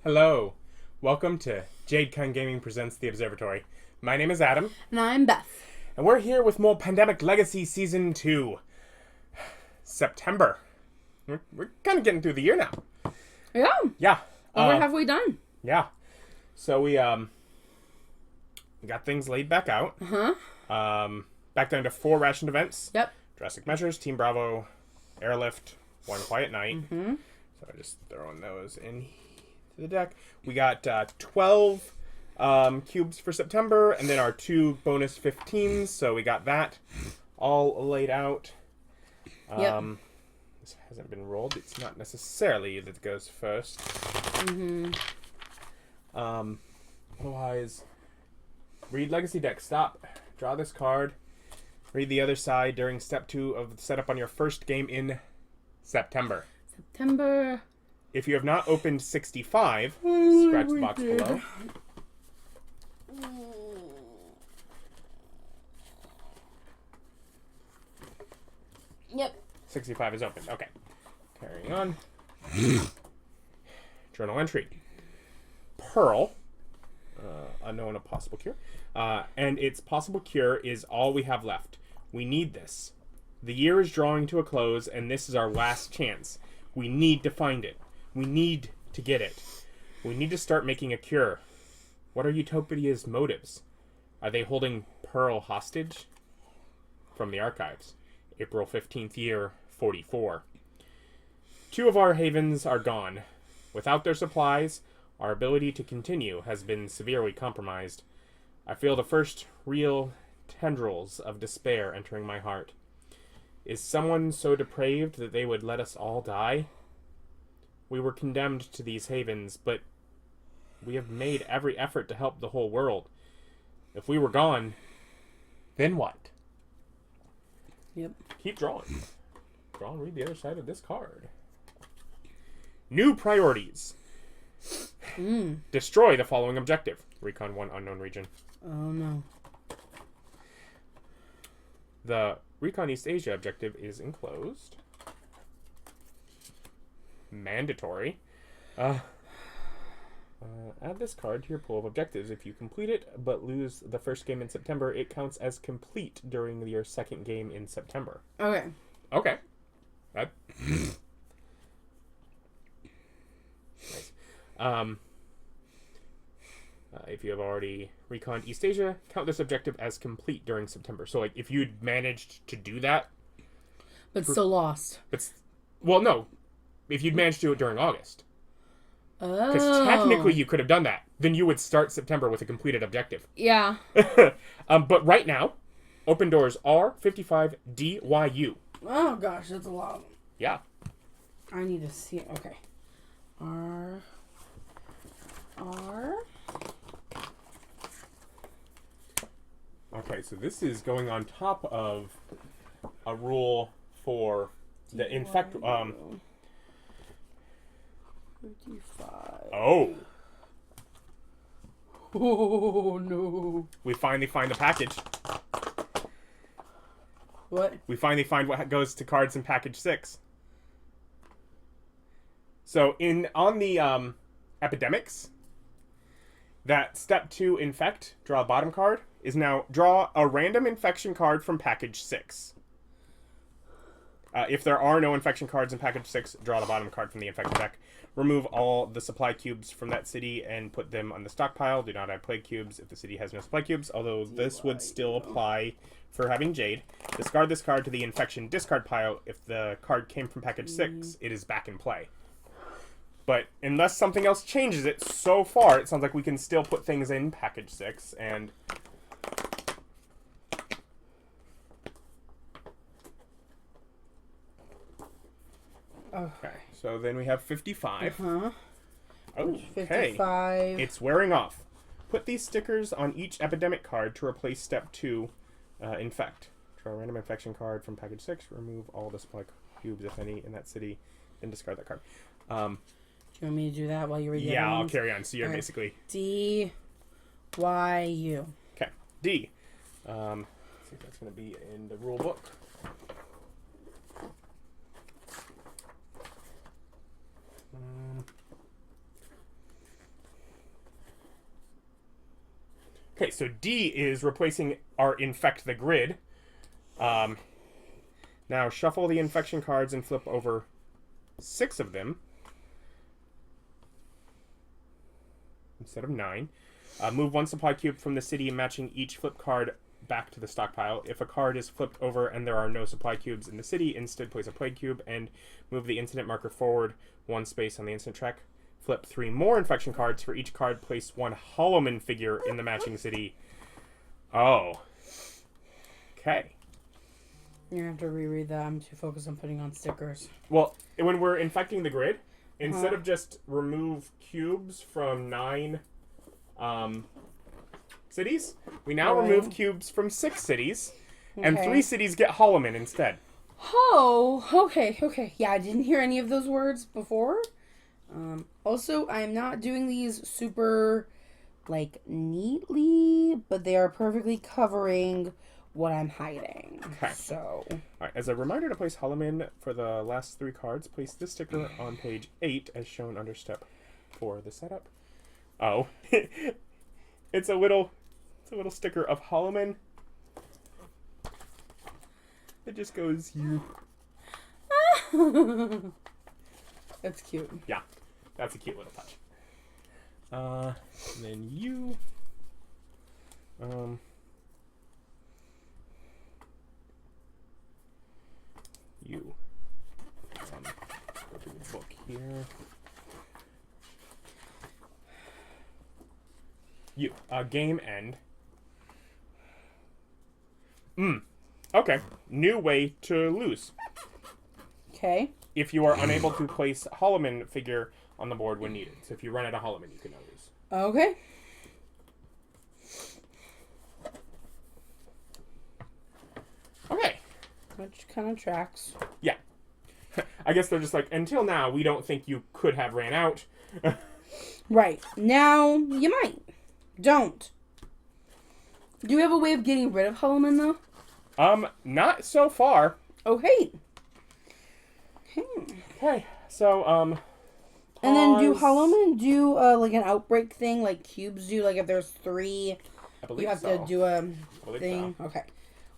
Hello. Welcome to Jade Kun Gaming Presents The Observatory. My name is Adam. And I'm Beth. And we're here with more Pandemic Legacy Season 2. September. We're kind of getting through the year now. Yeah. Yeah. Over halfway done. Yeah. So we got things laid back out. Back down to 4 rationed events. Yep. Drastic Measures, Team Bravo, Airlift, One Quiet Night. So I'm just throwing those in to the deck. We got 12 cubes for September, and then our 2 bonus 15s. So we got that all laid out. This hasn't been rolled. It's not necessarily that it goes first. Otherwise, read Legacy deck. Stop. Draw this card. Read the other side during step 2 of the setup on your first game in September. If you have not opened 65, scratch the box below. Yep. 65 is open. Okay. Carrying on. Journal entry. Pearl. Unknown a possible cure. And its possible cure is all we have left. We need this. The year is drawing to a close, and this is our last chance. We need to find it. We need to get it. We need to start making a cure. What are Utopia's motives? Are they holding Pearl hostage? From the archives. April 15th, year 44. 2 of our havens are gone. Without their supplies, our ability to continue has been severely compromised. I feel the first real tendrils of despair entering my heart. Is someone so depraved that they would let us all die? We were condemned to these havens, but we have made every effort to help the whole world. If we were gone, then what? Yep. Keep drawing. Draw and read the other side of this card. New priorities. Destroy the following objective. Recon 1 unknown region. Oh no. The Recon East Asia objective is enclosed. Mandatory. Add this card to your pool of objectives. If you complete it but lose the first game in September, it counts as complete during your second game in September. Okay. Okay. That... nice. If you have already reconned East Asia, count this objective as complete during September. So, like, if you'd managed to do that... But still lost. Well, no. If you'd managed to do it during August. Oh. Because technically you could have done that. Then you would start September with a completed objective. Yeah. But right now, open doors are 55 DYU. Oh gosh, that's a lot. Yeah. I need to see. Okay. R. Okay, so this is going on top of a rule for the infect. 55. Oh. Oh no. We finally find the package. What? We finally find what goes to cards in package 6. So on the epidemics, that step 2 infect, draw a bottom card, is now draw a random infection card from package 6. If there are no infection cards in package 6, draw the bottom card from the infection deck. Remove all the supply cubes from that city and put them on the stockpile. Do not add plague cubes if the city has no supply cubes, although this would still apply for having Jade. Discard this card to the infection discard pile. If the card came from package 6, it is back in play. But unless something else changes it, so far it sounds like we can still put things in package 6 and... Okay, so then we have 55. Okay. 55. It's wearing off. Put these stickers on each epidemic card to replace step 2, infect. Draw a random infection card from package 6. Remove all the supply cubes, if any, in that city. Then discard that card. Do you want me to do that while you read the Yeah, other I'll ones? carry on. So you're basically... DYU. Okay, D. Let's see if that's going to be in the rule book. Okay, so D is replacing our infect the grid. Now shuffle the infection cards and flip over 6 of them instead of 9. Move 1 supply cube from the city, matching each flip card back to the stockpile. If a card is flipped over and there are no supply cubes in the city, instead place a plague cube and move the incident marker forward 1 space on the incident track. Flip 3 more infection cards. For each card, place 1 Holloman figure in the matching city. Oh. Okay. You're going to have to reread that. I'm too focused on putting on stickers. Well, when we're infecting the grid, instead of just remove cubes from 9 cities, we now remove cubes from 6 cities, and 3 cities get Holloman instead. Oh, okay. Yeah, I didn't hear any of those words before. Also, I'm not doing these super, neatly, but they are perfectly covering what I'm hiding. Okay. So. Alright, as a reminder to place Holloman for the last 3 cards, place this sticker on page 8 as shown under step 4 of the setup. Oh. It's a little sticker of Holloman. It just goes here. That's cute. Yeah. That's a cute little touch. And then you go to the book here. Game end. Okay. New way to lose. Okay. If you are unable to place Holloman figure on the board when needed. So if you run out of Holloman, you can now lose. Okay. Okay. Which kind of tracks. Yeah. I guess they're just like, until now, we don't think you could have ran out. Right. Now, you might. Don't. Do you have a way of getting rid of Holloman, though? Not so far. Okay. Okay, so, And then do Holloman do, an outbreak thing like cubes do? Like, if there's 3, you have to do a thing? So. Okay.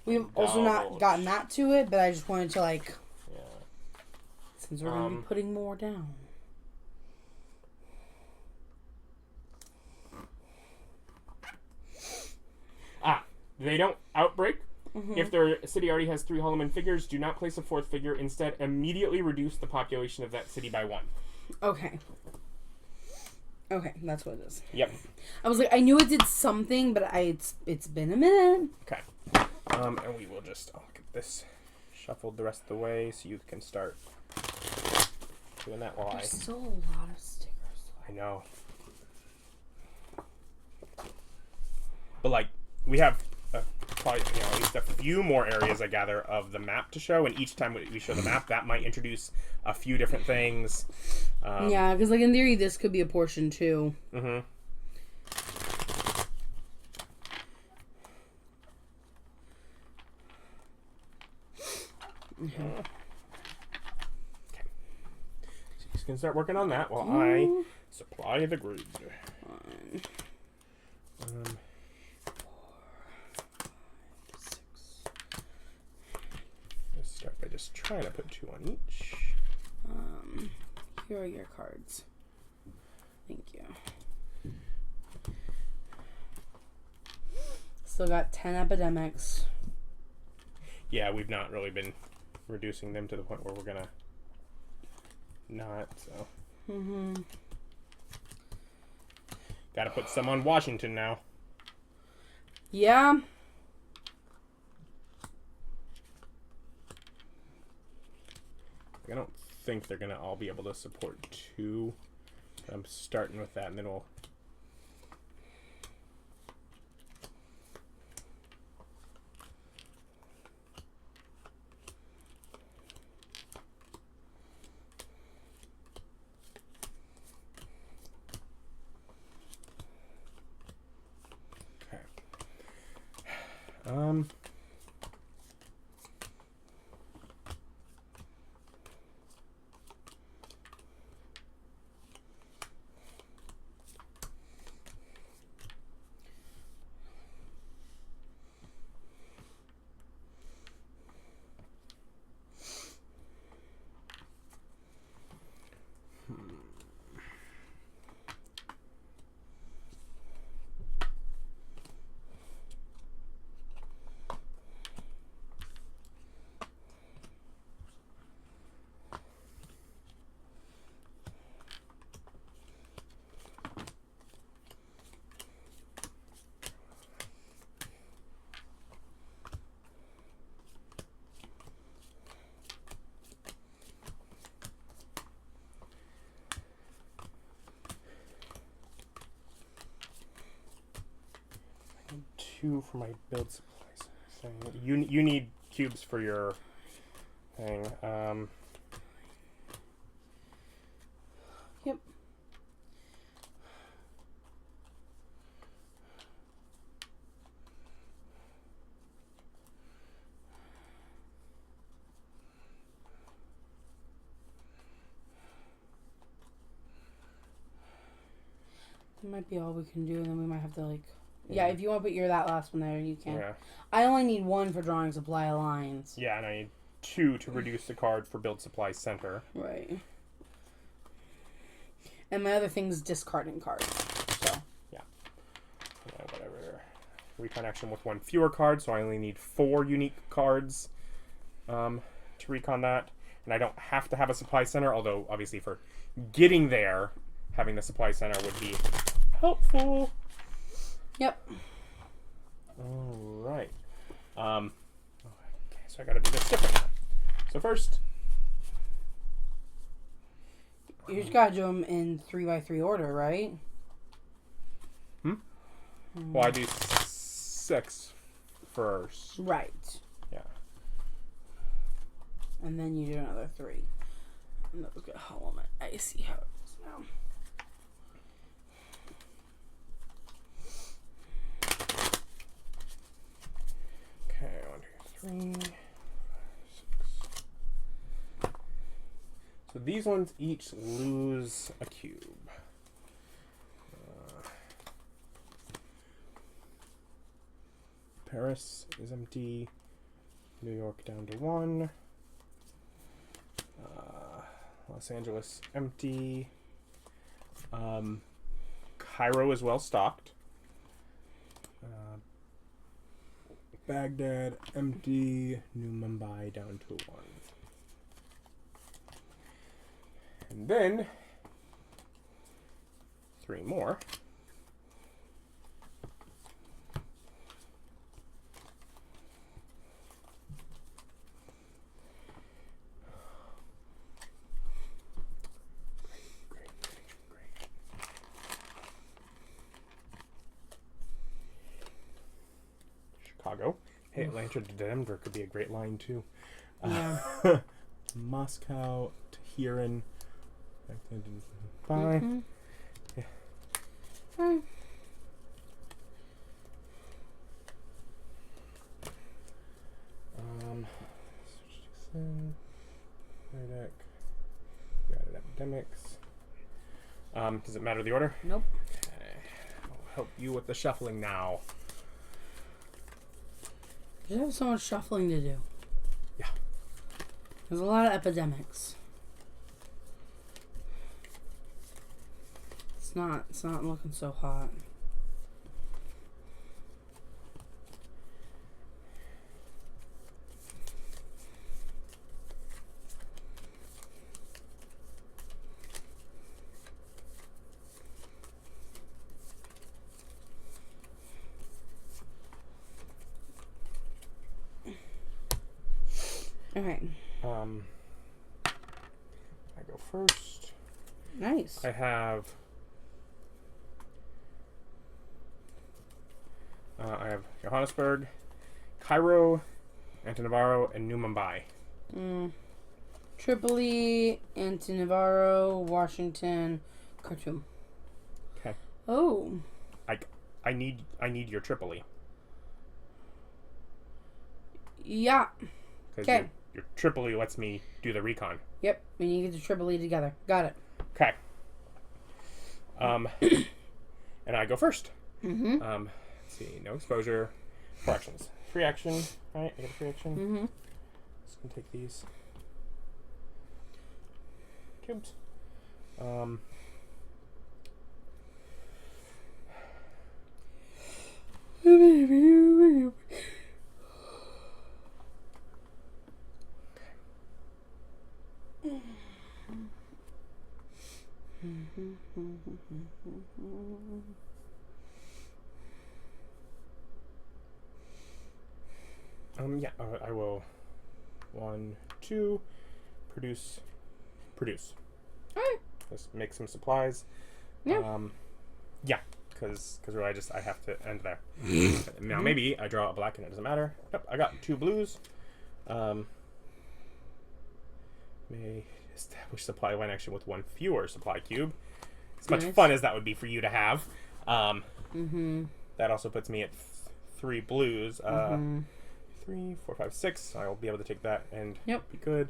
We've also not gotten that to it, but I just wanted to, since we're going to be putting more down. They don't outbreak. If their city already has 3 Holloman figures, do not place a 4th figure. Instead, immediately reduce the population of that city by 1. Okay. Okay, that's what it is. Yep. I was like, I knew it did something, but it's been a minute. Okay. And we will just, get this shuffled the rest of the way so you can start doing that while There's still a lot of stickers. I know. But, we have probably at least a few more areas, I gather, of the map to show, and each time we show the map, that might introduce a few different things. Yeah, because in theory, this could be a portion too. Mm-hmm. Okay. So you can start working on that while I supply the grid. 1, 4, 5, 6. Let's start by just trying to put 2 on each. Here are your cards. Thank you. Still got 10 epidemics. Yeah, we've not really been reducing them to the point where we're gonna not, so. Gotta put some on Washington now. Yeah. I don't think they're gonna all be able to support 2. I'm starting with that, and then we'll. Okay. 2 for my build supplies thing. You need cubes for your thing. Yep. That might be all we can do, and then we might have to, like... Yeah, if you want to put that last one there, you can. Yeah. I only need 1 for drawing supply lines. Yeah, and I need 2 to reduce the card for build supply center. Right. And my other thing's discarding cards. So. Yeah. Whatever. Recon action with 1 fewer card, so I only need 4 unique cards to recon that. And I don't have to have a supply center, although obviously for getting there, having the supply center would be helpful. Yep. Alright. Okay, so I gotta do this different. So first... You just gotta do them in 3x3 order, right? Well, I do 6 first. Right. Yeah. And then you do another 3. And that was good. Hold on. I see how it is now. Okay, 1, 2, 3, 6. So these ones each lose a cube. Paris is empty. New York down to 1. Los Angeles empty. Cairo is well stocked. Baghdad empty. New Mumbai down to 1. And then 3 more. Chicago. Hey, Atlanta to Denver could be a great line too. Yeah. Moscow, Tehran. Bye. Mm-hmm. Yeah. Bye. Got it, epidemics. Does it matter the order? Nope. Okay. I'll help you with the shuffling now. You have so much shuffling to do. Yeah. There's a lot of epidemics. It's not looking so hot. Okay. I go first. Nice. I have Johannesburg, Cairo, Antananarivo, and New Mumbai. Tripoli, Antananarivo, Washington, Khartoum. Okay. Oh. I need your Tripoli. Yeah. Okay. Your Tripoli lets me do the recon. Yep. We need to get the Tripoli together. Got it. Okay. And I go first. Mm-hmm. Let's see. No exposure. 4 actions. 3 action. Right? I get a 3 action. Mm-hmm. Just gonna take these cubes. Yeah, I will 1, 2 produce. Alright. Let's make some supplies. Yeah. Yeah, because really I have to end there. Now maybe I draw a black and it doesn't matter. Nope, I got 2 blues. May establish supply line action with 1 fewer supply cube. As much fun as that would be for you to have. That also puts me at 3 blues. 3, 4, 5, 6. I'll be able to take that and be good.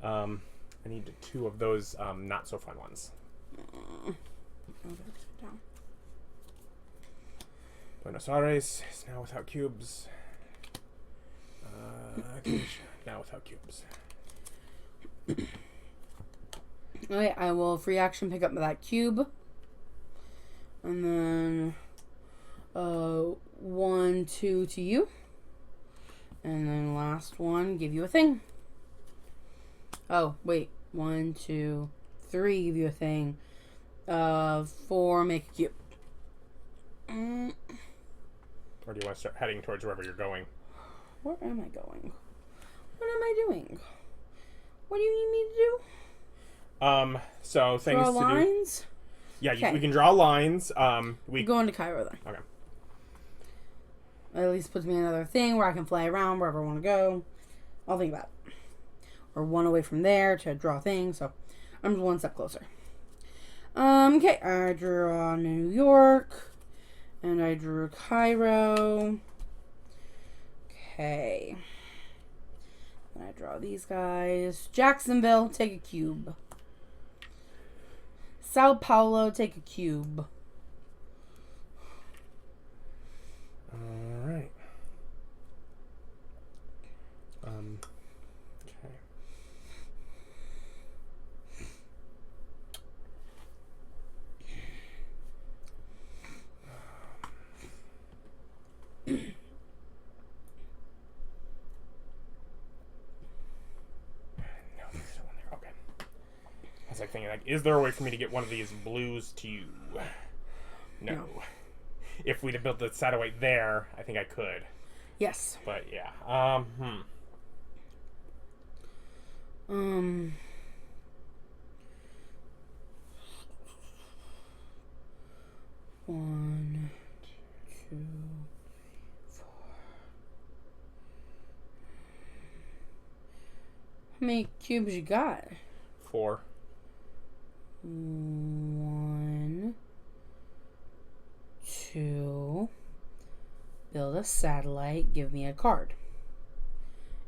I need 2 of those not so fun ones. Buenos Aires is now without cubes. Now without cubes. Okay, I will free action pick up that cube. And then 1, 2 to you. And then last one, give you a thing. Oh, wait. 1, 2, 3, give you a thing. 4, make a cube. Or do you want to start heading towards wherever you're going? Where am I going? What am I doing? What do you need me to do? So things draw to lines? Do. Yeah, we can draw lines. We go into Cairo then. Okay. At least puts me in another thing where I can fly around wherever I want to go. I'll think about it. Or 1 away from there to draw things. So I'm just 1 step closer. Okay, I drew New York. And I drew Cairo. Okay. And I draw these guys. Jacksonville, take a cube. Sao Paulo, take a cube. All right. Okay. Like thinking, like, is there a way for me to get one of these blues to you? No. If we'd have built the satellite there, I think I could. Yes. But yeah. 1, 2, 4. How many cubes you got? 4. 1, 2. Build a satellite. Give me a card.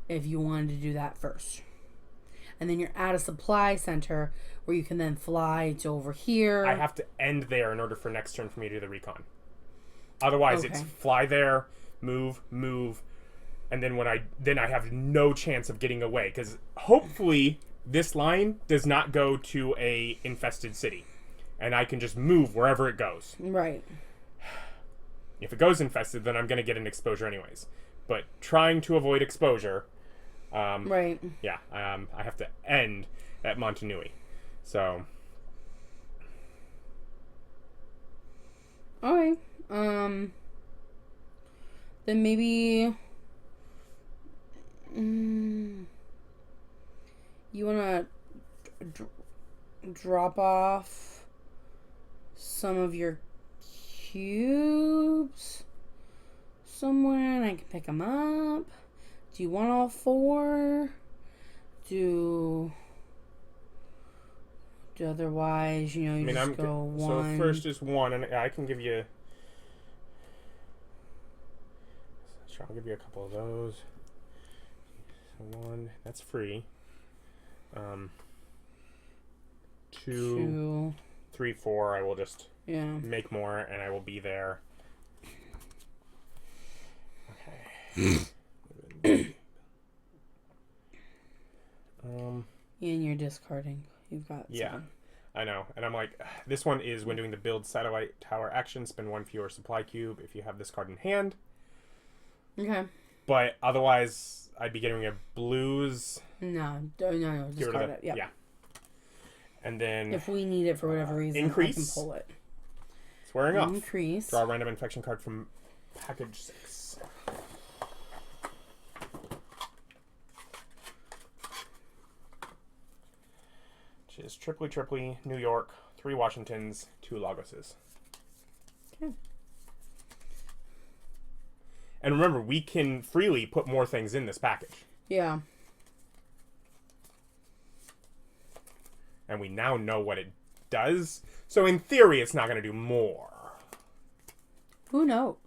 If you wanted to do that first. And then you're at a supply center where you can then fly to over here. I have to end there in order for next turn for me to do the recon. Otherwise, it's fly there, move, and then I have no chance of getting away because hopefully this line does not go to a infested city, and I can just move wherever it goes. Right. If it goes infested, then I'm going to get an exposure anyways. But trying to avoid exposure, right. Yeah, I have to end at Montanui. So. Okay. Then maybe. You want to drop off some of your cubes somewhere and I can pick them up? Do you want all 4? Otherwise, just go 1. So first is 1, and I can give you. Sure, I'll give you a couple of those. So 1, that's free. 2, 3, 4. I will just make more, and I will be there. Okay. And you're discarding. You've got 7. I know. And I'm like, this one is when doing the build satellite tower action, spend 1 fewer supply cube if you have this card in hand. Okay. But otherwise, I'd be getting rid of blues. No. Discard it. Yeah. And then if we need it for whatever reason, increase. I can pull it. Swearing off. Increase. Draw a random infection card from package 6. Which is Tripoli, New York, 3 Washingtons, 2 Lagoses. Okay. And remember, we can freely put more things in this package. Yeah. And we now know what it does. So in theory, it's not going to do more. Who knows?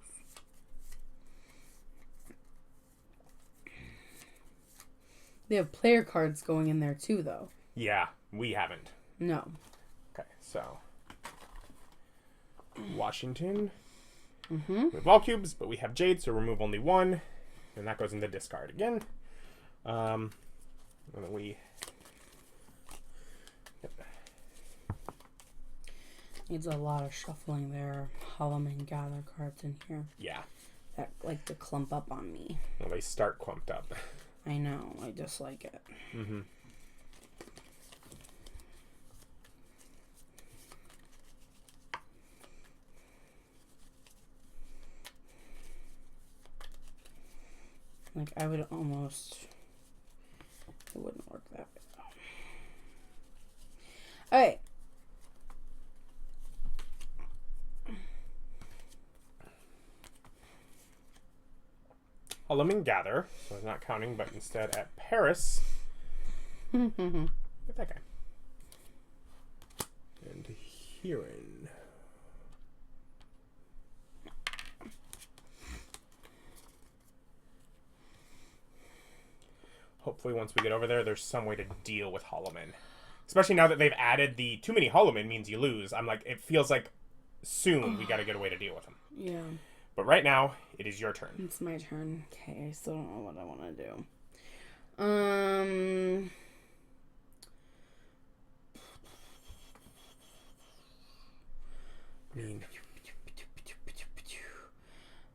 They have player cards going in there too, though. Yeah, we haven't. No. Okay, so Washington. Mm-hmm. We have all cubes, but we have Jade, so remove only one. And that goes in the discard again. And then we... Needs a lot of shuffling there. Hollum and gather cards in here. Yeah. That like to clump up on me. Well, they start clumped up. I know. I dislike it. Mm-hmm. Like, I would almost... It wouldn't work that way, though. Alright. Hollum and gather. So it's not counting, but instead at Paris. Get that guy. And Huron. Hopefully once we get over there, there's some way to deal with Holloman. Especially now that they've added the too many Holloman means you lose. I'm like, it feels like soon we got to get a way to deal with them. Yeah. But right now, it is your turn. It's my turn. Okay, I still don't know what I want to do.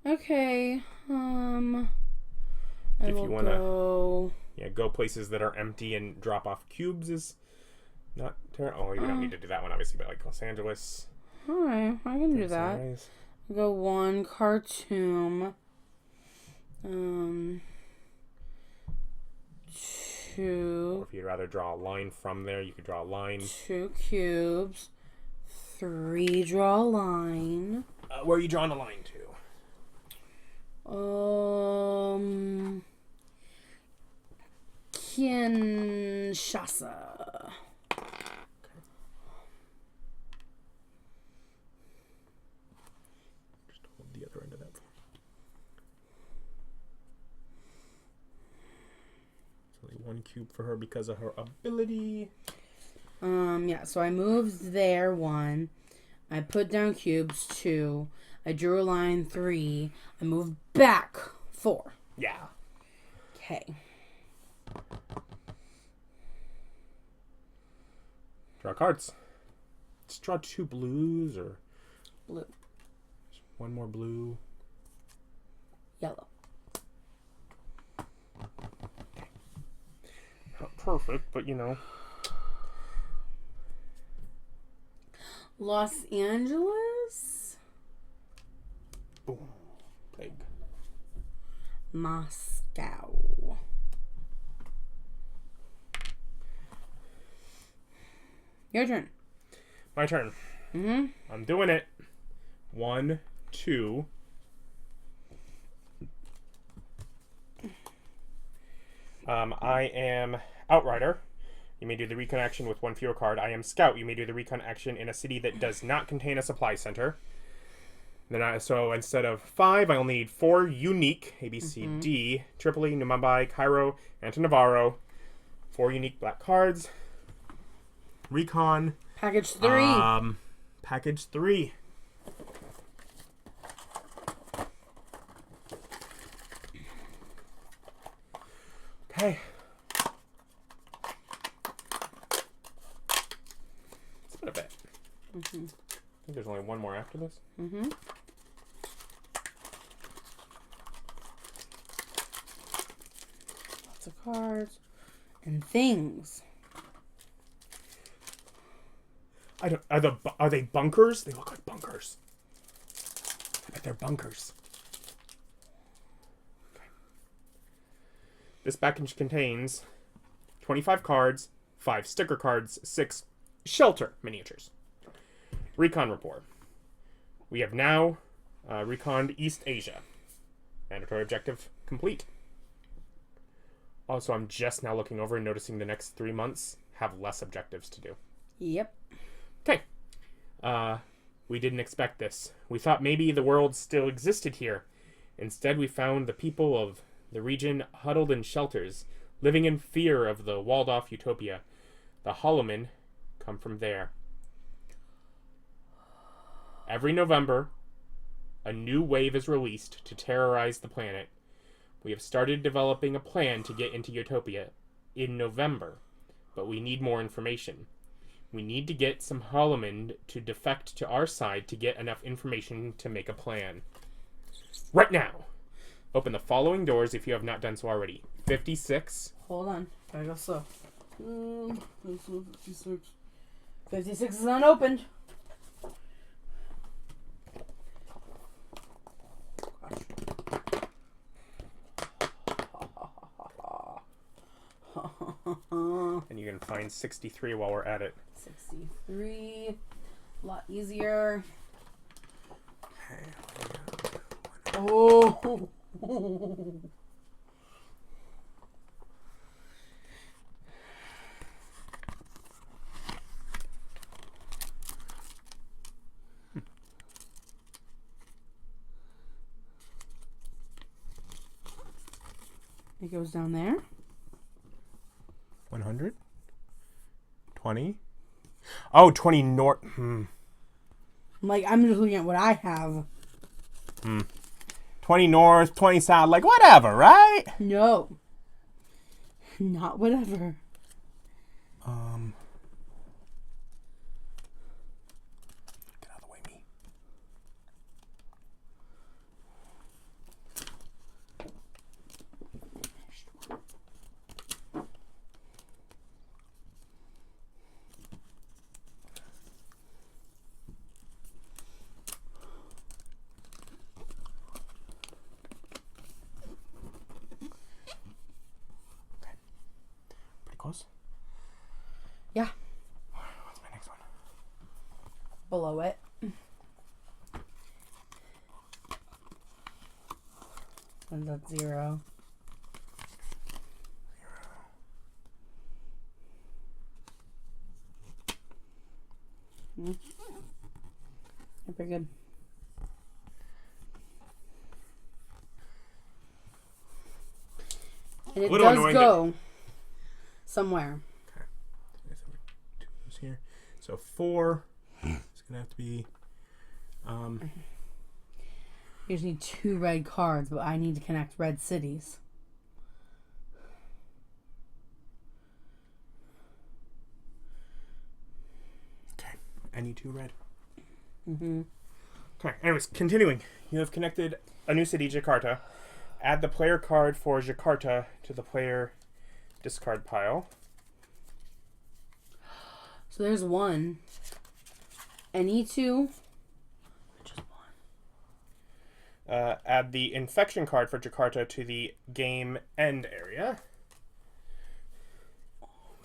Okay. If you want to go places that are empty and drop off cubes is not terrible. Oh, you don't need to do that one, obviously, but like Los Angeles. Alright, I can do that. Go one Khartoum. 2. Or if you'd rather draw a line from there, you could draw a line. 2 cubes. 3, draw a line. Where are you drawing a line to? Kinshasa. Just hold the other end of that. It's only 1 cube for her because of her ability. Yeah, so I moved there 1. I put down cubes 2. I drew a line 3. I moved back 4. Yeah. Okay. Draw cards. Let's draw 2 blues or... Blue. Just 1 more blue. Yellow. Not perfect, but you know. Los Angeles. Boom. Plague. Moscow. Your turn. My turn. Mm-hmm. I'm doing it. 1, 2. I am Outrider. You may do the recon action with 1 fewer card. I am Scout. You may do the recon action in a city that does not contain a supply center. Then so instead of 5, I only need 4 unique, A, B, C, D, Tripoli, New Mumbai, Cairo, and Navarro. 4 unique black cards. Recon. Package 3. Package 3. Okay. It's been a bit. I think there's only 1 more after this. Lots of cards and things. Are they bunkers? They look like bunkers. I bet they're bunkers. Okay. This package contains 25 cards, 5 sticker cards, 6 shelter miniatures. Recon report. We have now reconned East Asia. Mandatory objective complete. Also, I'm just now looking over and noticing the next 3 months have less objectives to do. Yep. Okay. We didn't expect this. We thought maybe the world still existed here. Instead, we found the people of the region huddled in shelters, living in fear of the walled-off utopia. The Holomen come from there. Every November, a new wave is released to terrorize the planet. We have started developing a plan to get into Utopia in November, but we need more information. We need to get some Holomen to defect to our side to get enough information to make a plan. Right now! Open the following doors if you have not done so already. 56. Hold on. Gotta go slow. 56. 56 is unopened. And you can find 63 while we're at it. 63. A lot easier. Oh. It goes down there. 100? 20? Oh, 20 north. Like, I'm just looking at what I have. 20 north, 20 south, like whatever, right? No. Not whatever. Get out of the way, me. Close? Yeah. What's my next one? Below it. And that's 0. Yeah, pretty good. And it does go somewhere. Okay. Here. So 4. It's gonna have to be. You just need 2 red cards, but I need to connect red cities. Okay. Any 2 red. Okay. Anyways, continuing. You have connected a new city, Jakarta. Add the player card for Jakarta to the player discard pile. So there's 1. Any 2. Just 1. Add the infection card for Jakarta to the game end area.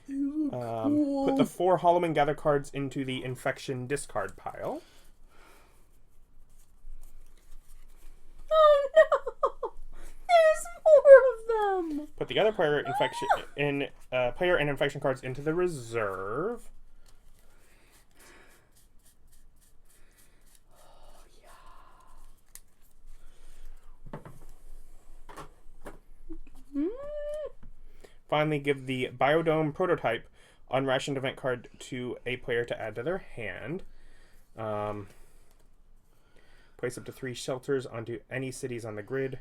Cool. Put the 4 Holomen gather cards into the infection discard pile. Oh no! There's more of them. Put the other player player and infection cards into the reserve. Finally, give the Biodome prototype unrationed event card to a player to add to their hand. Place up to 3 shelters onto any cities on the grid.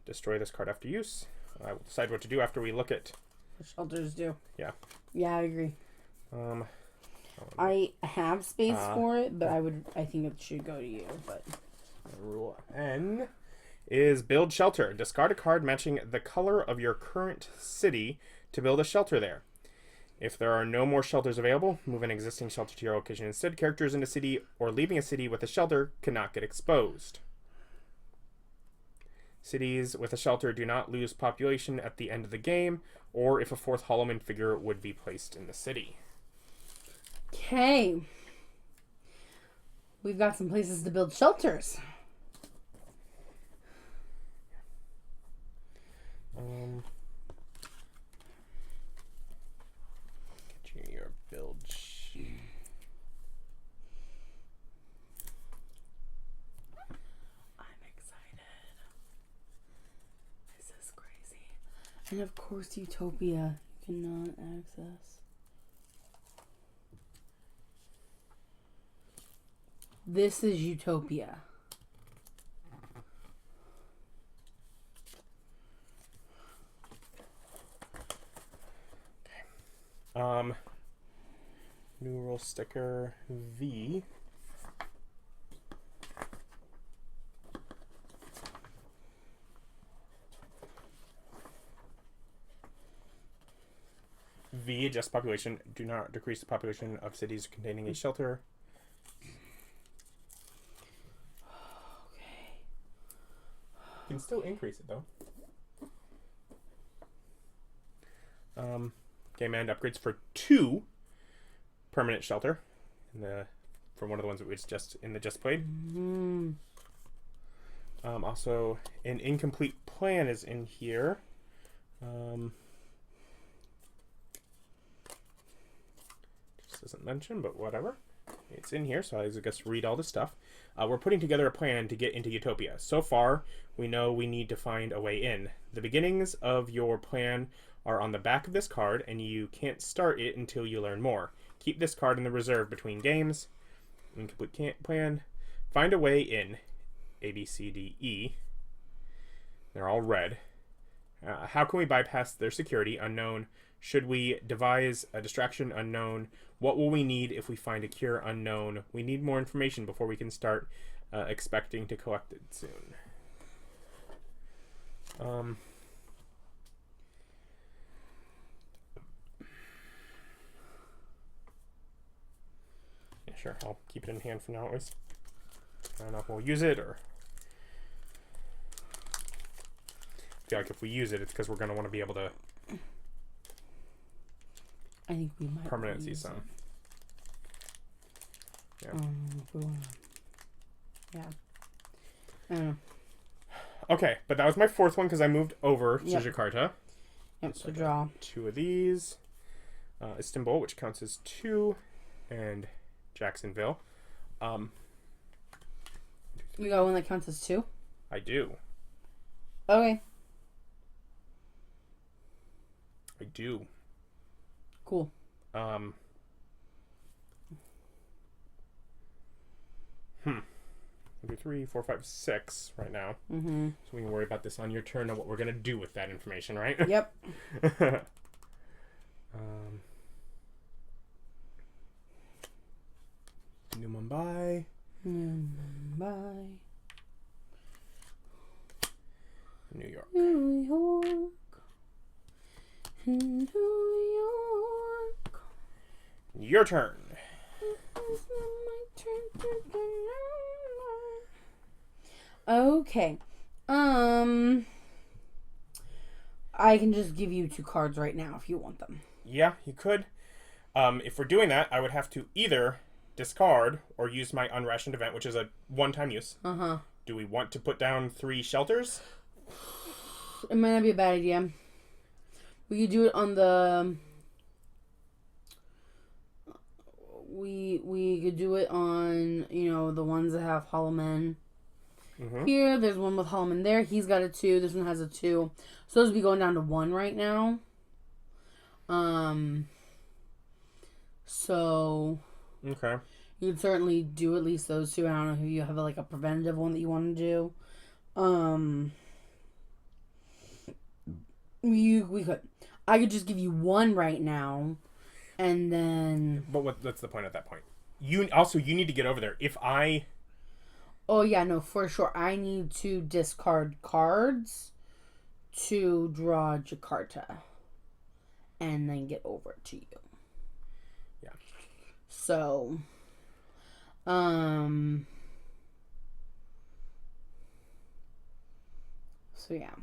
Destroy this card after use. I will decide what to do after we look at what shelters do. Yeah. Yeah, I agree. I have space for it, but I think it should go to you. But rule N is build shelter. Discard a card matching the color of your current city to build a shelter there. If there are no more shelters available, move an existing shelter to your location instead. Characters in a city or leaving a city with a shelter cannot get exposed. Cities with a shelter do not lose population at the end of the game, or if a 4th Holomen figure would be placed in the city. Okay. We've got some places to build shelters. Get you your build sheet. I'm excited. This is crazy. And of course, Utopia. You cannot access. This is Utopia. New rule sticker V. V, adjust population. Do not decrease the population of cities containing a shelter. Okay. You can still increase it though. Game end upgrades for 2 permanent shelter. For one of the ones that we just in the just played. Mm-hmm. Also, an incomplete plan is in here. Just doesn't mention, but whatever. It's in here, so I guess read all the stuff. We're putting together a plan to get into Utopia. So far, we know we need to find a way in. The beginnings of your plan are on the back of this card, and you can't start it until you learn more. Keep this card in the reserve between games. Incomplete plan. Find a way in. A, B, C, D, E. They're all red. How can we bypass their security? Unknown. Should we devise a distraction? Unknown. What will we need if we find a cure? Unknown. We need more information before we can start expecting to collect it soon. Yeah, sure. I'll keep it in hand for now at least. I don't know if we'll use it or... I feel like if we use it, it's because we're going to want to be able to... I think we might permanency some. Yeah. Yeah. I don't know. Okay, but that was my 4th one because I moved over to Jakarta. Yep, so draw 2 of these. Istanbul, which counts as 2, and Jacksonville. You got one that counts as 2? I do. Okay. I do. Cool. 3, 4, 5, 6 right now. Mm-hmm. So we can worry about this on your turn and what we're gonna do with that information, right? Yep. New Mumbai. New Mumbai. New York. New York. New York. Your turn. It's not my turn to go. Okay. I can just give you 2 cards right now if you want them. Yeah, you could. If we're doing that, I would have to either discard or use my unrationed event, which is a one-time use. Uh-huh. Do we want to put down 3 shelters? It might not be a bad idea. We could do it on the... We could do it on, the ones that have hollow men. Mm-hmm. Here, there's one with hollow men there. He's got a 2. This one has a 2. So those would be going down to 1 right now. So... Okay. You could certainly do at least those 2. I don't know if you have a preventative one that you want to do. We could. I could just give you 1 right now, and then. But what's the point at that point? You need to get over there. If I. Oh yeah, no, for sure. I need to discard cards to draw Jakarta, and then get over to you. Yeah. So. So yeah.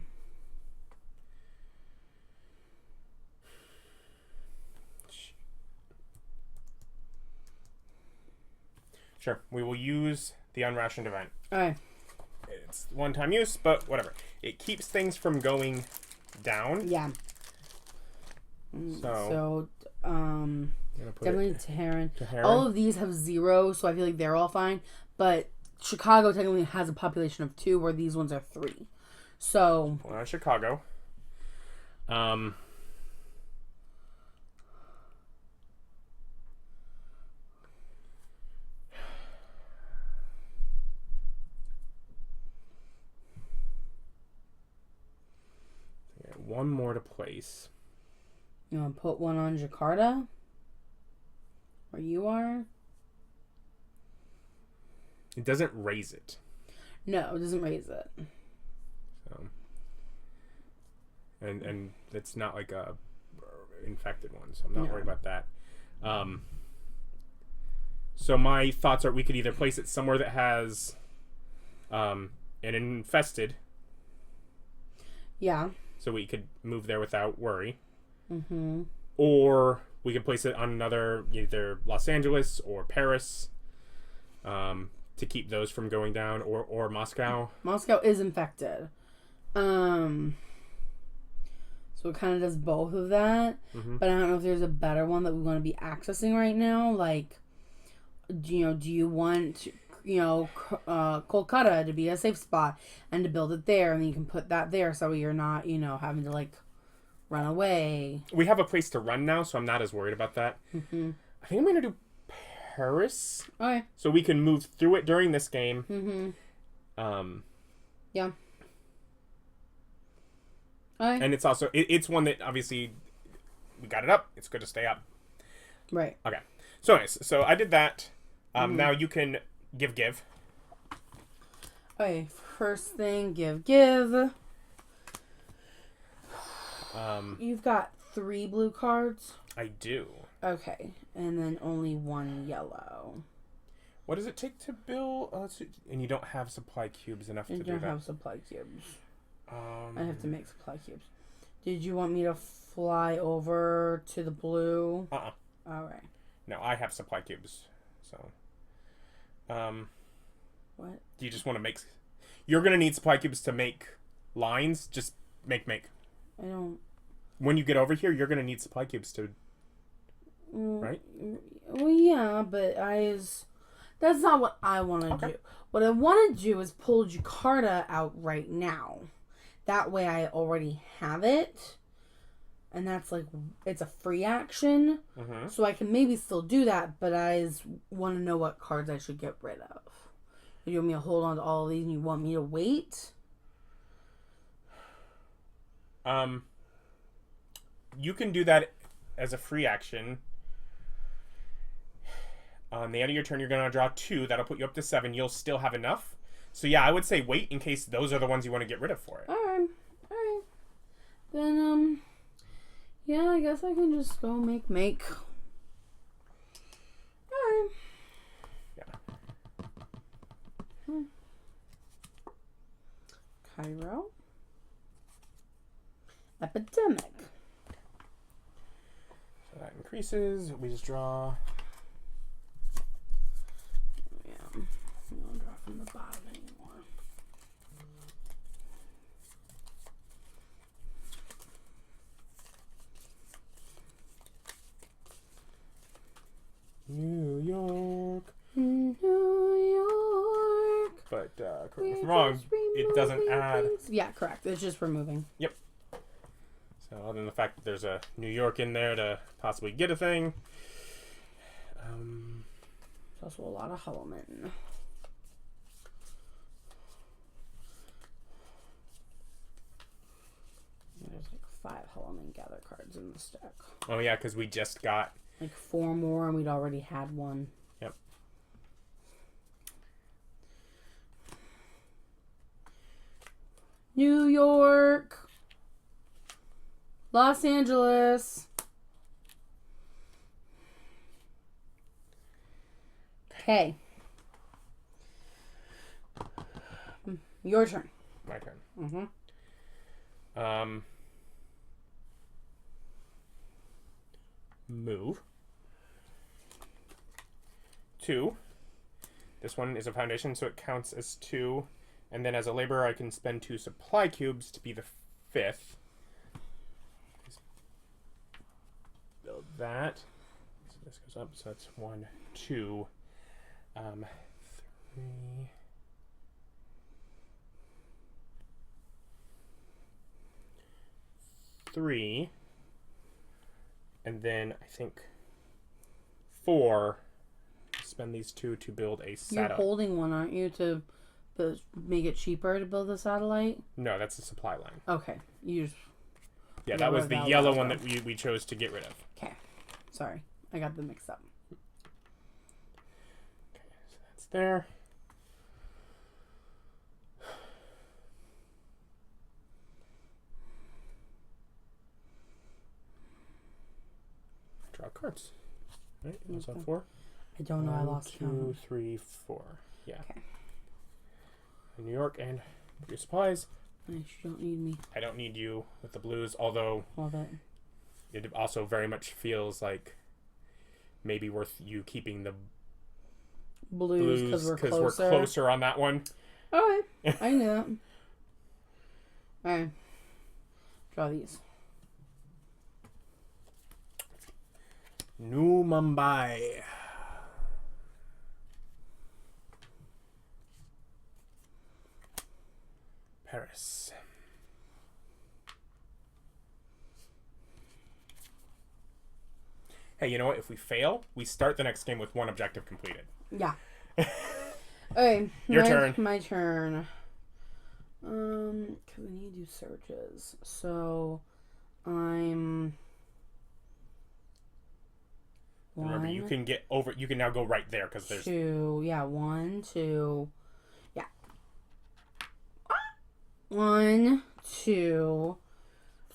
Sure. We will use the unrationed event. Alright. It's one-time use, but whatever. It keeps things from going down. Yeah. So definitely Tehran. All of these have 0, so I feel like they're all fine. But Chicago technically has a population of 2, where these ones are 3. So Chicago. One more to place. You want to put one on Jakarta? Where you are? It doesn't raise it. No, it doesn't raise it. So, and it's not like a infected one, so I'm not worried about that. So my thoughts are we could either place it somewhere that has an infested. Yeah. So we could move there without worry. Mm-hmm. Or we could place it on another, either Los Angeles or Paris, to keep those from going down, or Moscow. Moscow is infected. So it kind of does both of that. Mm-hmm. But I don't know if there's a better one that we want to be accessing right now. Like, do you want, Kolkata to be a safe spot and to build it there, and then you can put that there so you're not, having to, like, run away. We have a place to run now, so I'm not as worried about that. Mm-hmm. I think I'm going to do Paris. Okay. So we can move through it during this game. Mm-hmm. Yeah. Okay. And it's also, it's one that obviously we got it up. It's good to stay up. Right. Okay. So nice. So I did that. Now you can give. Okay. First thing, give. You've got 3 blue cards. I do. Okay, and then only 1 yellow. What does it take to build? And you don't have supply cubes enough to do that. You don't have supply cubes. I have to make supply cubes. Did you want me to fly over to the blue? All right. No, I have supply cubes. So, what? Do you just want to make? You're gonna need supply cubes to make lines. Just make. I don't. When you get over here, you're gonna need supply cubes to. Right? Well, yeah, but that's not what I want to do. What I want to do is pull Jakarta out right now. That way I already have it. And that's like, it's a free action. Mm-hmm. So I can maybe still do that, but I want to know what cards I should get rid of. You want me to hold on to all of these and you want me to wait? You can do that as a free action. On the end of your turn, you're going to draw 2. That'll put you up to 7. You'll still have enough. So yeah, I would say wait in case those are the ones you want to get rid of for it. Alright. Then, yeah, I guess I can just go make. Alright. Yeah. Cairo. Epidemic. So that increases. We just draw. Yeah. We don't draw from the bottom anymore. New York. But correct me if I'm wrong, it doesn't add. Yeah, correct. It's just removing. Yep. So other than the fact that there's a New York in there to possibly get a thing. There's also a lot of Hellman. There's like 5 Hellman gather cards in the stack. Oh yeah, because we just got like 4 more and we'd already had one. Yep. New York. Los Angeles. Okay. Your turn. My turn. Mm-hmm. Move. 2. This one is a foundation, so it counts as 2. And then as a laborer, I can spend 2 supply cubes to be the 5th. Build that. So this goes up, so that's 1, 2, 3. 3. And then I think 4. Spend these 2 to build a satellite. You're holding one, aren't you, to make it cheaper to build a satellite? No, that's the supply line. Okay. Yeah, that was the yellow one that we chose to get rid of. Okay. Sorry. I got them mixed up. Okay, so that's there. Draw cards. Right, was that 4? I don't know. I lost count. 2, 3, 4. Yeah. Okay. New York and your supplies. You don't need me. I don't need you with the blues, although Love it. It also very much feels like maybe worth you keeping the blues because we're closer on that one. Okay. I knew that. Alright. Draw these. New Mumbai. Paris. Hey, you know what? If we fail, we start the next game with 1 objective completed. Yeah. Okay. Your turn. My turn. Cause we need to do searches. So, I'm... Remember, you can get over. You can now go right there because there's 2. Yeah, 1, 2. Yeah. 1, 2.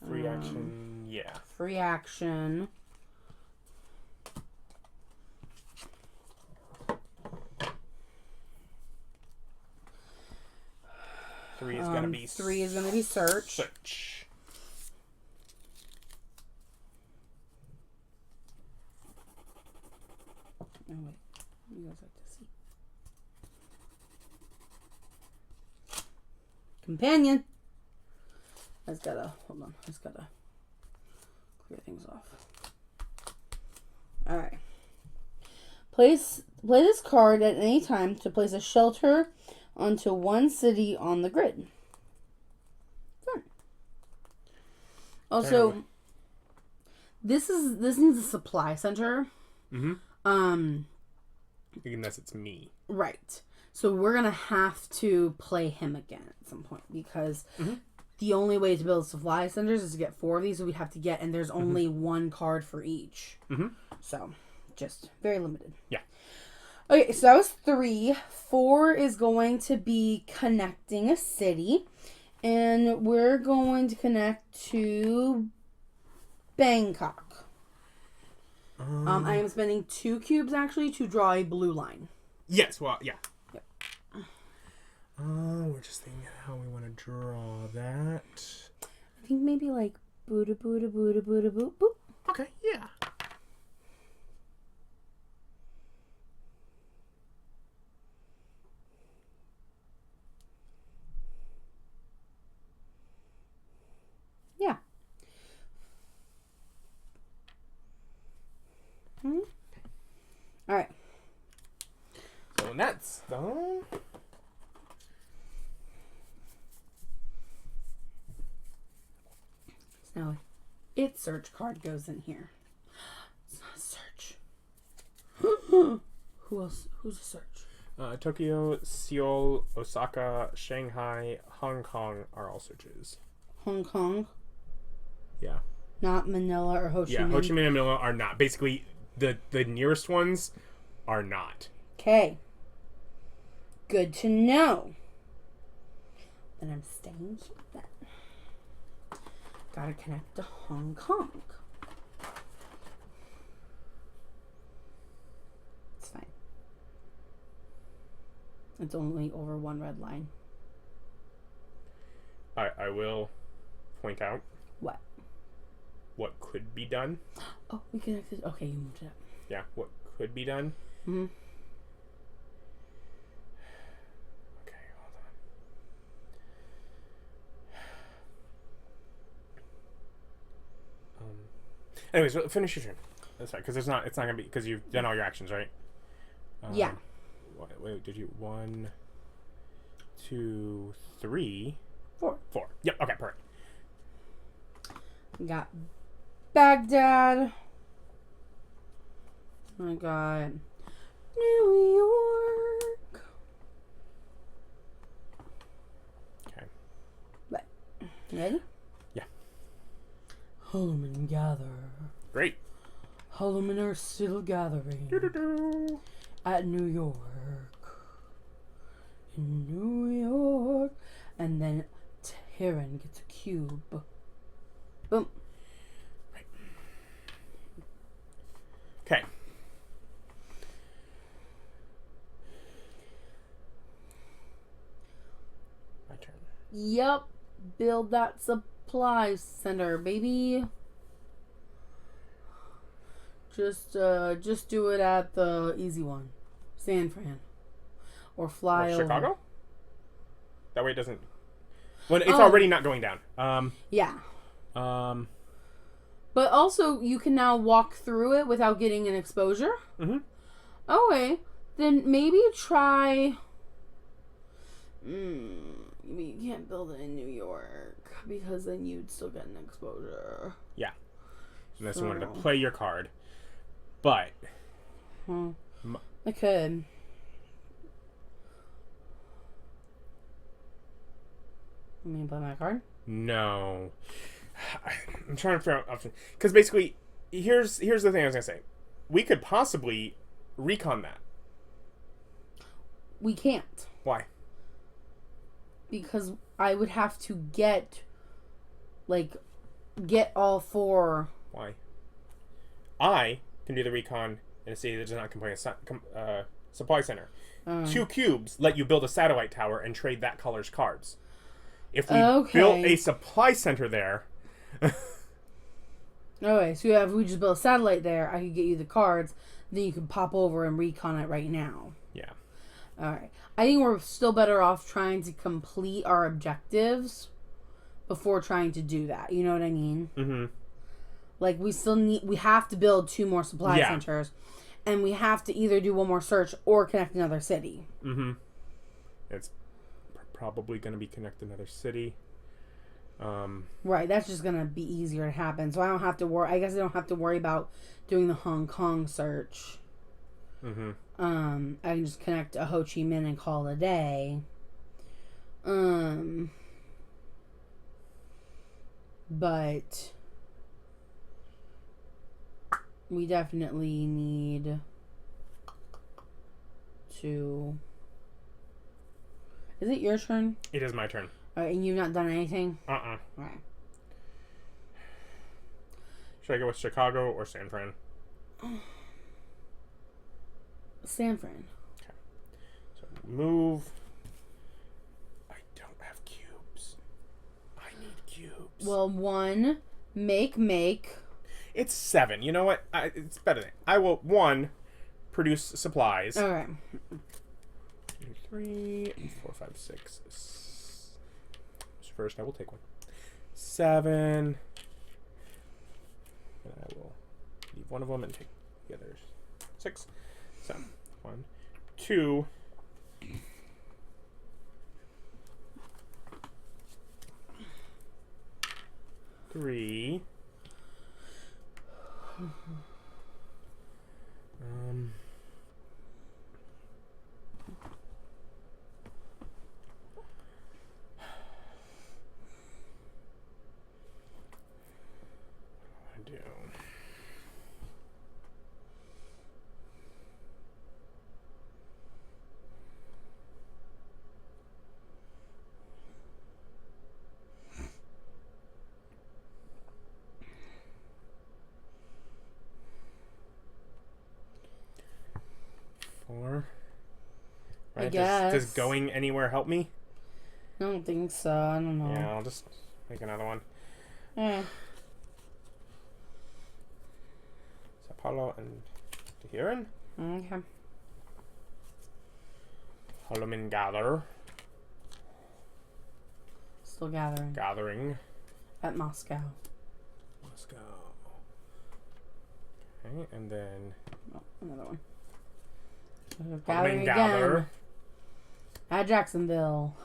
Free action. Yeah. Free action. Three is gonna be. 3 is gonna be search. Search. Oh wait, you guys like to see. Companion. I just gotta hold on. I just gotta clear things off. All right. Play this card at any time to place a shelter onto one city on the grid. Fun. Also, this needs a supply center. Mm-hmm. Unless it's me. Right. So we're gonna have to play him again at some point because the only way to build supply centers is to get 4 of these. So we'd have to get, and there's only 1 card for each. So just very limited. Yeah. Okay, so that was 3. 4 is going to be connecting a city, and we're going to connect to Bangkok. I am spending 2 cubes actually to draw a blue line. Yes, well, yeah. Yep. We're just thinking how we want to draw that. I think maybe like Buddha, Buddha, Buddha, Buddha, boop, boop. Okay, yeah. Yeah. All right. So when that's done, so now its search card goes in here. It's not search. Who else? Who's a search? Tokyo, Seoul, Osaka, Shanghai, Hong Kong are all searches. Hong Kong. Yeah. Not Manila or Ho Chi Minh. Yeah, Ho Chi Minh and Manila are not. Basically, the nearest ones are not. Okay. Good to know. Then I'm staying here then. Gotta connect to Hong Kong. It's fine. It's only over 1 red line. I will point out What could be done. Oh, we connected. Okay, you moved it up. Yeah, what could be done. Anyways, finish your turn. That's right, because it's not gonna be because you've done all your actions, right? Yeah. Wait, did you 1, 2, 3, 4? Yep. Okay, perfect. Got Baghdad. I got New York. Okay. But, ready? Yeah. Holloman gather. Great. Holloman are still gathering. Doo-doo-doo. At New York. In New York. And then Terran gets a cube. Boom. Right. Okay. My turn. Yep. Build that supply center, baby. Just do it at the easy one. San Fran. Or fly over. Chicago? That way it doesn't... Well, it's already not going down. Yeah. But also, you can now walk through it without getting an exposure? Mm-hmm. Okay. Then maybe try... you can't build it in New York. Because then you'd still get an exposure. Yeah. Unless you wanted to play your card. But... I could. You mean play my card? No. I'm trying to figure out option. Because basically, here's the thing I was going to say. We could possibly recon that. We can't. Why? Because I would have to get all 4. Why? I can do the recon in a city that does not contain a supply center. 2 cubes let you build a satellite tower and trade that color's cards. If we built a supply center there... Okay, so if we just built a satellite there, I could get you the cards, then you can pop over and recon it right now. Yeah. Alright. I think we're still better off trying to complete our objectives before trying to do that. You know what I mean? Mm-hmm. Like, we have to build 2 more supply centers, and we have to either do one more search or connect another city. Mm-hmm. It's probably going to be connect another city. Right, that's just going to be easier to happen. So I don't have to worry. I guess I don't have to worry about doing the Hong Kong search. Mm-hmm. I can just connect a Ho Chi Minh and call it a day. But we definitely need to... Is it your turn? It is my turn. And you've not done anything? Uh-uh. Alright. Should I go with Chicago or San Fran? San Fran. Okay. So move. I don't have cubes. I need cubes. Well, 1, make. It's 7. You know what? It's better than... I will, 1, produce supplies. Alright. 2, 3, 4, 5, 6. First, I will take 1. 7. And I will leave one of them and take the others. 6. So, 1, 2. 3. Right? I guess. Does going anywhere help me? I don't think so. I don't know. Yeah, I'll just make another one. Yeah. Sao Paulo and Tehran. Okay. Holloman gather. Still gathering. Gathering. At Moscow. Moscow. Okay, and then... Oh, another one. Gathering again. At Jacksonville.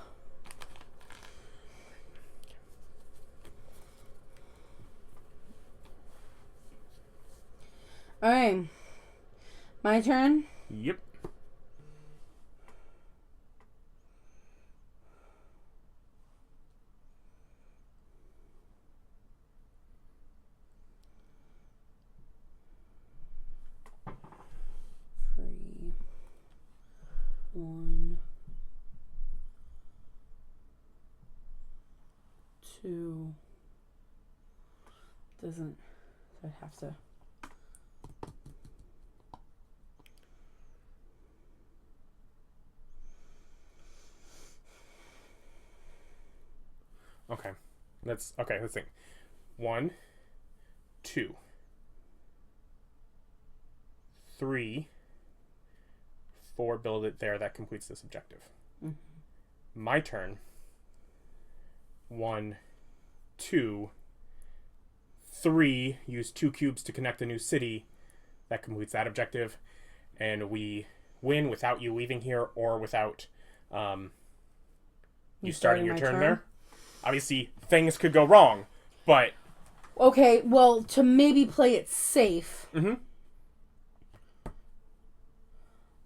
Alright. My turn? Yep. Free. 1. 2. Doesn't... I'd have to... Okay. Let's think. 1, 2, 3, 4, build it there. That completes this objective. Mm-hmm. My turn. 1, 2, 3, use 2 cubes to connect a new city. That completes that objective. And we win without you leaving here or without you starting your turn there. Obviously, things could go wrong, but... Okay, well, to maybe play it safe... Mm-hmm.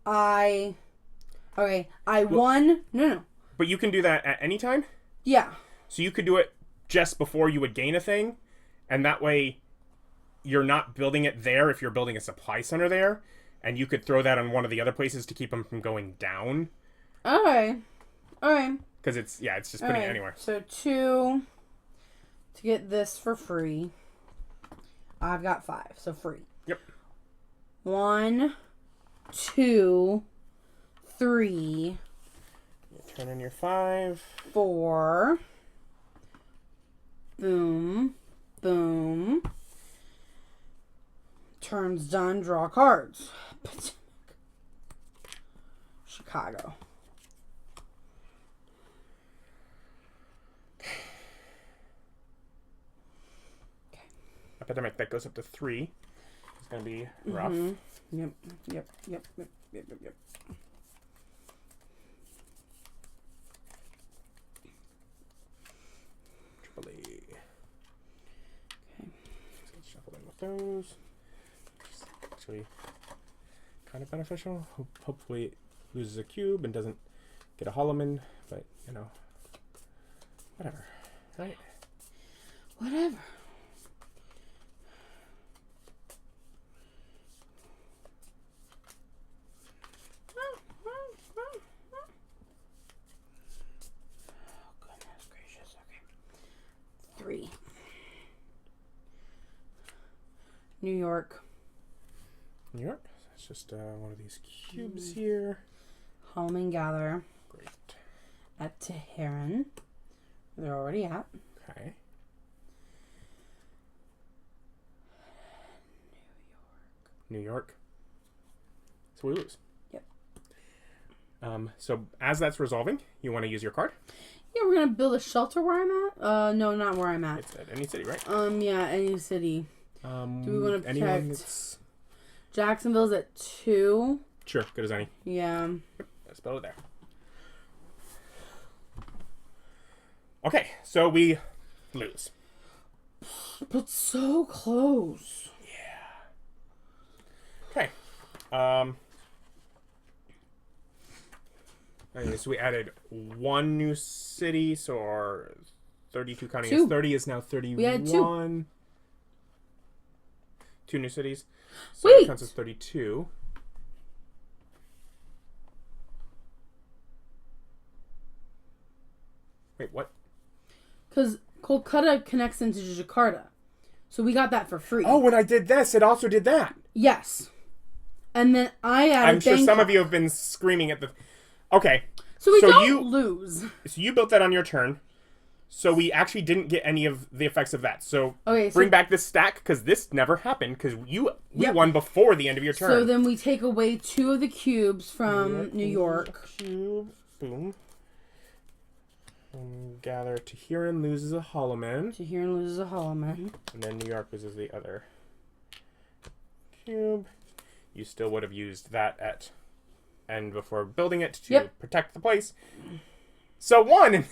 I won... No. But you can do that at any time? Yeah. So you could do it just before you would gain a thing, and that way you're not building it there if you're building a supply center there, and you could throw that on one of the other places to keep them from going down. Alright. Because it's just putting it anywhere. So 2 to get this for free. I've got 5, so free. Yep. 1, 2, 3. Turn in your 5. 4. Boom. Boom. Turn's done. Draw cards. Chicago. Epidemic, that goes up to 3. It's going to be rough. Mm-hmm. Yep. Triple A. Okay. Just shuffle in with those. It's actually kind of beneficial. Hopefully it loses a cube and doesn't get a Holloman, but, whatever. Right? Whatever. New York. It's just one of these cubes here. Holloman Gather. Great. At Tehran. They're already at. Okay. New York. So we lose. Yep. So as that's resolving, you want to use your card? Yeah, we're gonna build a shelter where I'm at. No, not where I'm at. It's at any city, right? Yeah, any city. Do we want to protect? Jacksonville's at 2. Sure, good as any. Yeah. Yep, let's build it there. Okay, so we lose. But so close. Yeah. Okay. Anyway, so we added 1 new city, so our 32 counting as 30 is now 31. We had 2. 2 new cities. So Wait! It counts as 32. Wait, what? Because Kolkata connects into Jakarta. So we got that for free. Oh, when I did this, it also did that. Yes. And then I added I'm sure Bangkok. some of you have been screaming at the... Okay. So we don't lose. So you built that on your turn. So we actually didn't get any of the effects of that. So bring back this stack, because this never happened, because we won before the end of your turn. So then we take away 2 of the cubes from New York. Cube. Boom. And gather. Tehran loses a Holloman. Tehran loses a Holloman. And then New York loses the other cube. You still would have used that at end before building it to protect the place. So one,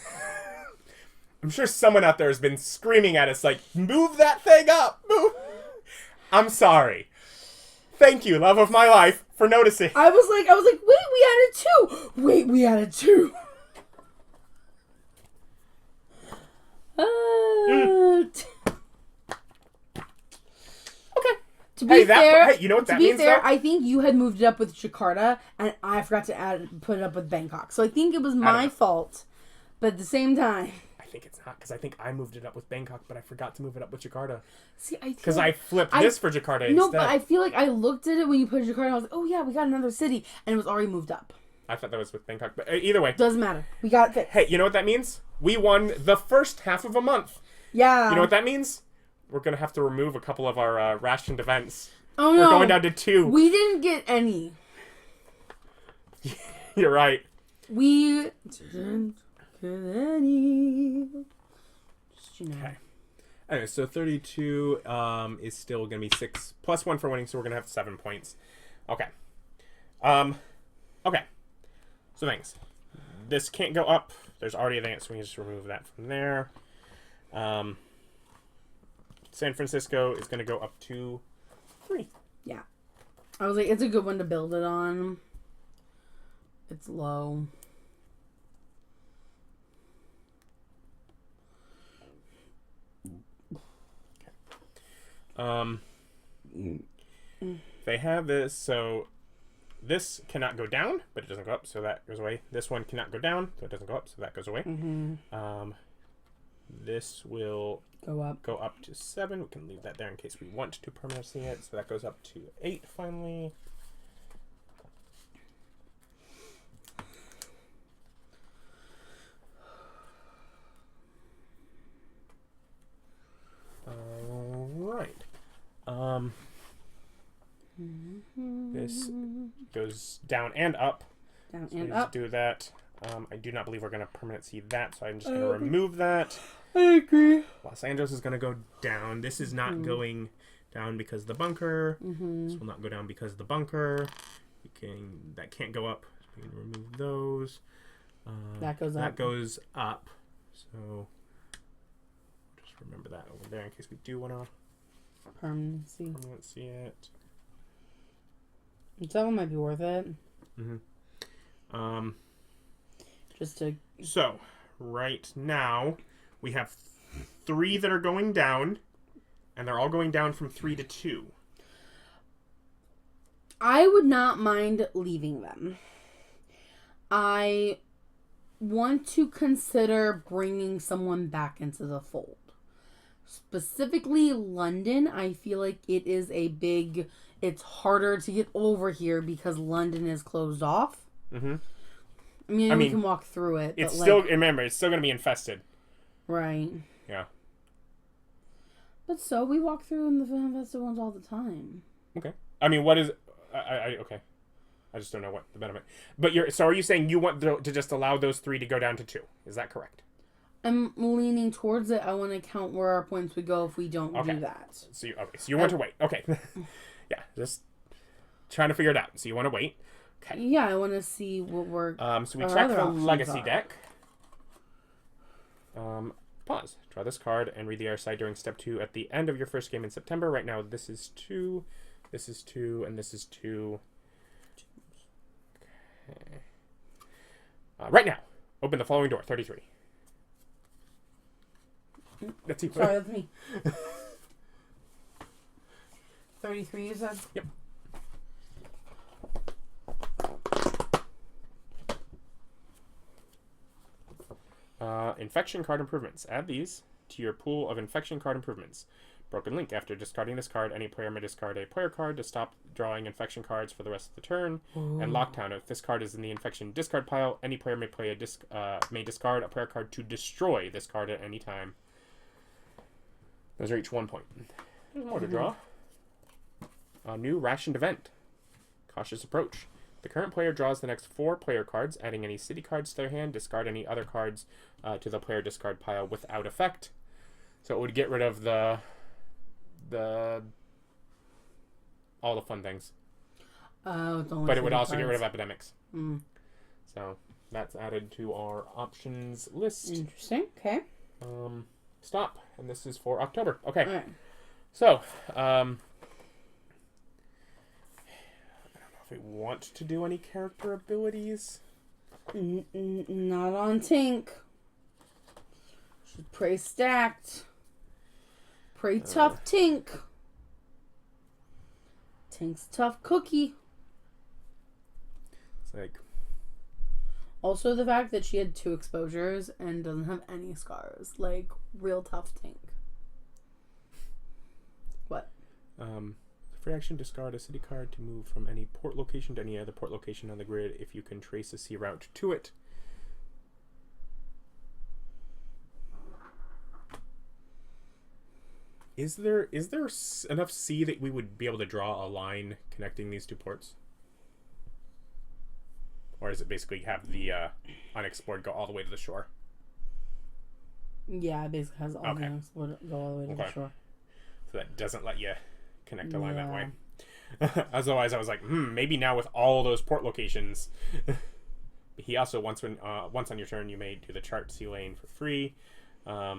I'm sure someone out there has been screaming at us like, move that thing up! Move! I'm sorry. Thank you, love of my life, for noticing. I was like, wait, we added two. Okay. To be fair, hey, you know what that means, though? I think you had moved it up with Jakarta, and I forgot to put it up with Bangkok. So I think it was my fault. But at the same time... I think it's not, because I think I moved it up with Bangkok, but I forgot to move it up with Jakarta. See, because I flipped this for Jakarta instead. No, but I feel like I looked at it when you put Jakarta, and I was like, oh yeah, we got another city, and it was already moved up. I thought that was with Bangkok, but either way. Doesn't matter. We got it fixed. Hey, you know what that means? We won the first half of a month. Yeah. You know what that means? We're going to have to remove a couple of our rationed events. Oh, no. We're going down to 2. We didn't get any. You're right. We didn't get any. Just, Okay. Anyway, so 32 is still going to be 6 plus 1 for winning, so we're going to have 7 points. Okay. Okay. So things. This can't go up. There's already a thing, so we can just remove that from there. San Francisco is going to go up to 3. Yeah. I was like, it's a good one to build it on. It's low. They have this, so this cannot go down, but it doesn't go up, so that goes away. This one cannot go down, so it doesn't go up, so that goes away. This will go up to 7. We can leave that there in case we want to permanently it. So that goes up to 8 finally. Alright. This goes down and up. Down so and up. Do that. I do not believe we're going to permanency that, so I'm just going to remove that. I agree. Los Angeles is going to go down. This is not going down because of the bunker. This will not go down because of the bunker. That can't go up. So we can remove those. That goes up. That goes up. So just remember that over there in case we do want to permanency it. That one might be worth it. Just to... So, right now, we have 3 that are going down, and they're all going down from 3 to 2. I would not mind leaving them. I want to consider bringing someone back into the fold. Specifically, London, I feel like it is a big... It's harder to get over here because London is closed off. I mean, we can walk through it. It's but still, remember, it's still going to be infested. Right. Yeah. But so, we walk through in the infested ones all the time. Okay. I mean, what is... okay. I just don't know what the benefit... But so are you saying you want to just allow those 3 to go down to 2? Is that correct? I'm leaning towards it. I want to count where our points would go if we don't do that. So you want to wait. Okay. Yeah, just trying to figure it out. So you want to wait. Okay. Yeah, I want to see what we're... so we check the legacy deck. Pause. Draw this card and read the other side during step 2 at the end of your first game in September. Right now, this is 2, this is 2, and this is 2. Okay. Right now, open the following door, 33. That's you. Sorry, that's me. 33, you said? Yep. Infection card improvements. Add these to your pool of infection card improvements. Broken Link. After discarding this card, any player may discard a player card to stop drawing infection cards for the rest of the turn. Ooh. And Lockdown. If this card is in the infection discard pile, any player may may discard a player card to destroy this card at any time. Those are each 1 point. There's more to draw. A new rationed event. Cautious approach. The current player draws the next 4 player cards, adding any city cards to their hand, discard any other cards to the player discard pile without effect. So it would get rid of the all the fun things. Oh, it's only but it would city also cards. get rid of epidemics. Mm. So that's added to our options list. Interesting. Okay. Stop. And this is for October. Okay. All right. So, I don't know if we want to do any character abilities. Not on Tink. Should pray stacked. Pray tough Tink. Tink's tough cookie. It's like... Also the fact that she had 2 exposures and doesn't have any scars. Like, real tough Tink. What? Free action, discard a city card to move from any port location to any other port location on the grid if you can trace a sea route to it. Is there enough sea that we would be able to draw a line connecting these 2 ports? Or is it basically have the unexplored go all the way to the shore? Yeah, it basically has all the unexplored go all the way to the shore. So that doesn't let you connect a line that way. Otherwise, I was like, maybe now with all those port locations. He also, once on your turn, you may do the chart sea lane for free. Yeah.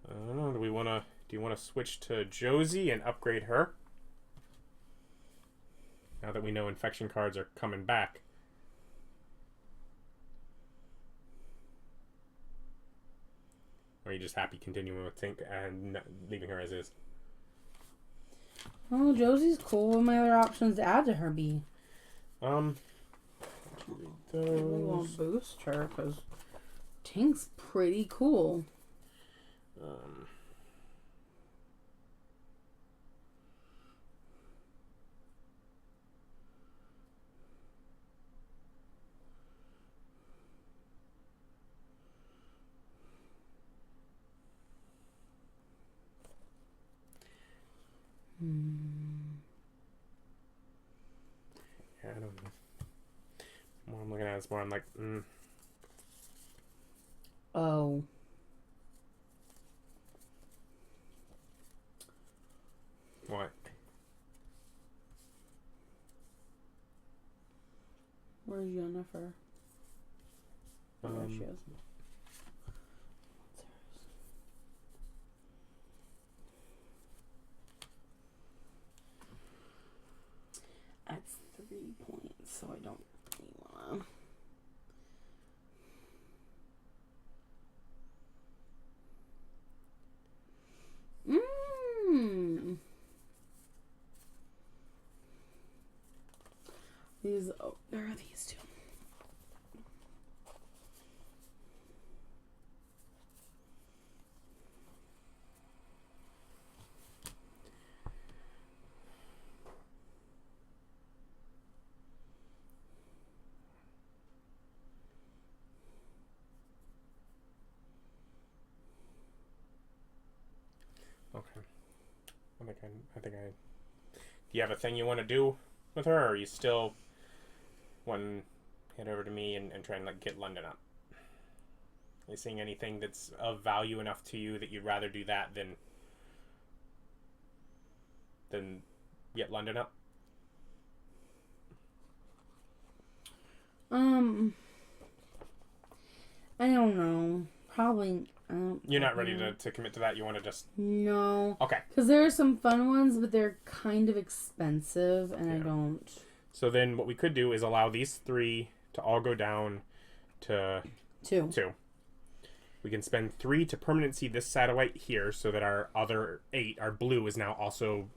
I don't know. Do you want to switch to Josie and upgrade her? Now that we know infection cards are coming back. Or are you just happy continuing with Tink and leaving her as is? Oh, Josie's cool. What my other options to add to her be? We won't boost her because Tink's pretty cool. Yeah, I don't know. The more I'm looking at this, more I'm like, Oh. What? Where's Jennifer? There she is. That's 3 points, so I don't really wanna. There are these 2. Okay. I think I. Do you have a thing you want to do with her, or are you still want to head over to me and try and get London up? Are you seeing anything that's of value enough to you that you'd rather do that than get London up? I don't know. Probably. You're not ready to commit to that? You want to just... No. Okay. Because there are some fun ones, but they're kind of expensive, and I don't... So then what we could do is allow these 3 to all go down to... 2. We can spend 3 to permanency this satellite here so that our other 8, our blue, is now also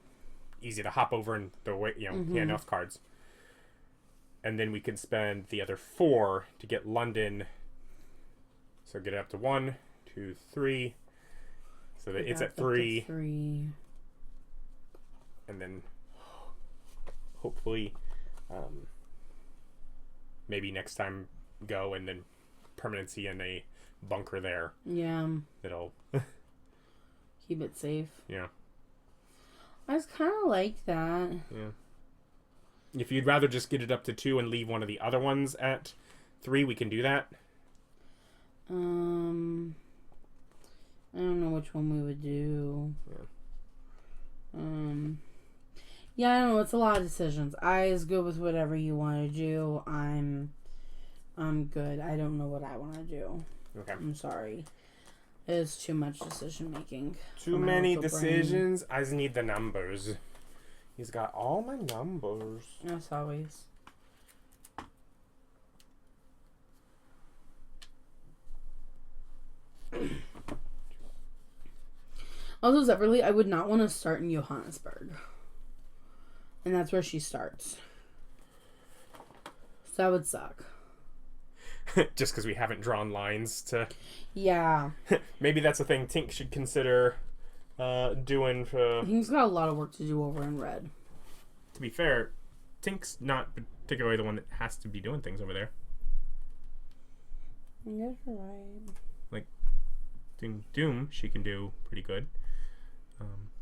easy to hop over and throw away, hand off cards. And then we can spend the other 4 to get London... So get it up to 1, 2, 3. So that it's at 3. And then hopefully maybe next time go and then permanency in a bunker there. Yeah. That'll keep it safe. Yeah. I just kind of like that. Yeah. If you'd rather just get it up to 2 and leave one of the other ones at 3, we can do that. I don't know which one we would do. Yeah. Yeah, I don't know. It's a lot of decisions. I is good with whatever you want to do. I'm good. I don't know what I want to do. Okay. I'm sorry. It's too much decision making. Too many decisions. Brain. I just need the numbers. He's got all my numbers. As always. Also, separately, I would not want to start in Johannesburg. And that's where she starts. So that would suck. Just because we haven't drawn lines to... Yeah. Maybe that's a thing Tink should consider doing for... He's got a lot of work to do over in red. To be fair, Tink's not particularly the one that has to be doing things over there. I guess you're right. Like, Doom, she can do pretty good.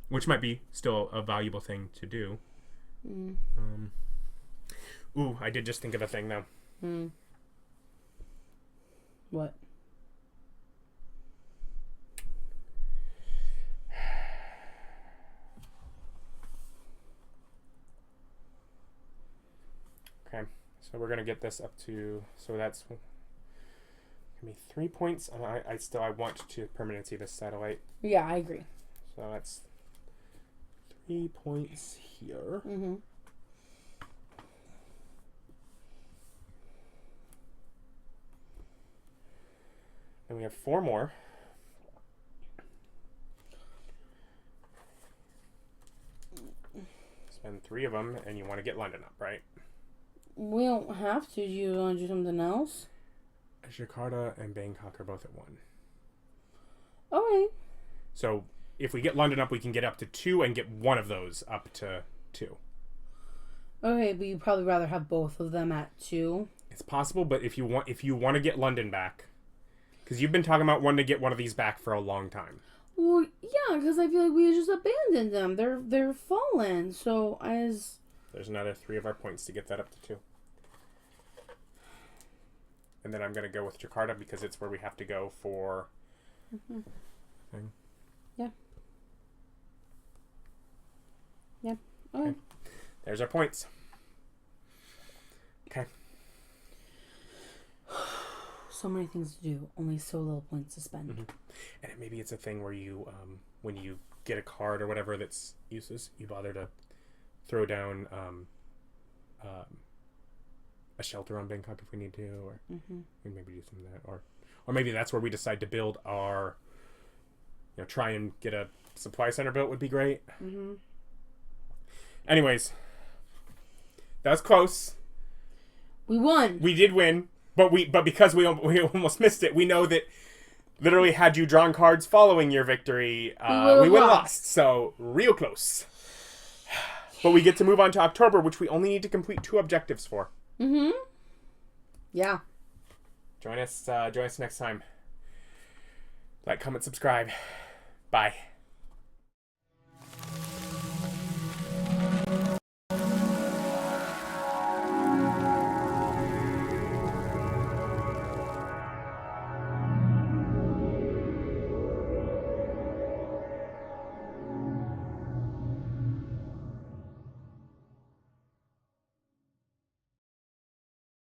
Which might be still a valuable thing to do. Ooh, I did just think of a thing, though. What? Okay, so we're gonna get this up to, so that's gonna be 3 points. I want to permanency this satellite. Yeah, I agree. So that's 3 points here. Mm-hmm. And we have 4 more. Spend 3 of them, and you want to get London up, right? We don't have to. Do you want to do something else? Jakarta and Bangkok are both at 1. Okay. So if we get London up, we can get up to 2 and get one of those up to 2. Okay, but you'd probably rather have both of them at 2. It's possible, but if you want to get London back, because you've been talking about wanting to get one of these back for a long time. Well, yeah, because I feel like we just abandoned them. They're fallen. So there's another 3 of our points to get that up to 2. And then I'm going to go with Jakarta because it's where we have to go for thing. Yeah. Yeah. Okay. There's our points. Okay. So many things to do, only so little points to spend. Mm-hmm. And maybe it's a thing where you, when you get a card or whatever that's useless, you bother to throw down a shelter on Bangkok if we need to, or we maybe do some of that, or maybe that's where we decide to build our, try and get a supply center built would be great. Anyways, that was close. We won. We did win, but because we almost missed it, we know that literally had you drawn cards following your victory, we would have lost. So real close. But we get to move on to October, which we only need to complete 2 objectives for. Yeah. Join us next time. Like, comment, subscribe. Bye.